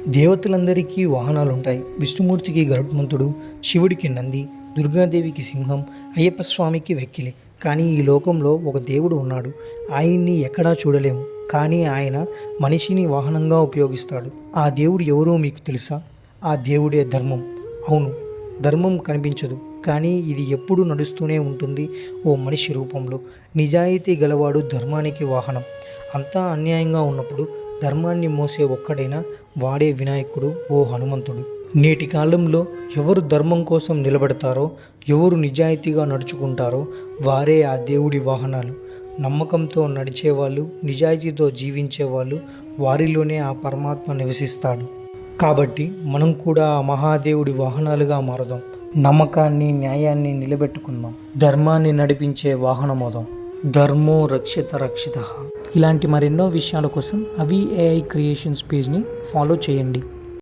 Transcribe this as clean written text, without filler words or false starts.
దేవతలందరికీ వాహనాలు ఉంటాయి. విష్ణుమూర్తికి గరుత్మంతుడు, శివుడికి నంది, దుర్గాదేవికి సింహం, అయ్యప్ప స్వామికి వెక్కిలి. కానీ ఈ లోకంలో ఒక దేవుడు ఉన్నాడు. ఆయన్ని ఎక్కడా చూడలేము, కానీ ఆయన మనిషిని వాహనంగా ఉపయోగిస్తాడు. ఆ దేవుడు ఎవరో మీకు తెలుసా? ఆ దేవుడే ధర్మం. అవును, ధర్మం కనిపించదు, కానీ ఇది ఎప్పుడూ నడుస్తూనే ఉంటుంది ఓ మనిషి రూపంలో. నిజాయితీ గలవాడు ధర్మానికి వాహనం. అంతా అన్యాయంగా ఉన్నప్పుడు ధర్మాన్ని మోసే ఒక్కడైనా వాడే వినాయకుడు, ఓ హనుమంతుడు. నేటి కాలంలో ఎవరు ధర్మం కోసం నిలబడతారో, ఎవరు నిజాయితీగా నడుచుకుంటారో వారే ఆ దేవుడి వాహనాలు. నమ్మకంతో నడిచేవాళ్ళు, నిజాయితీతో జీవించేవాళ్ళు, వారిలోనే ఆ పరమాత్మ నివసిస్తాడు. కాబట్టి మనం కూడా ఆ మహాదేవుడి వాహనాలుగా మారదాం. నమ్మకాన్ని, న్యాయాన్ని నిలబెట్టుకుందాం. ధర్మాన్ని నడిపించే వాహనమవుదాం. ధర్మో రక్షిత రక్షిత. ఇలాంటి మరెన్నో విషయాల కోసం అవి ఏఐ క్రియేషన్స్ పేజ్ని ఫాలో చేయండి.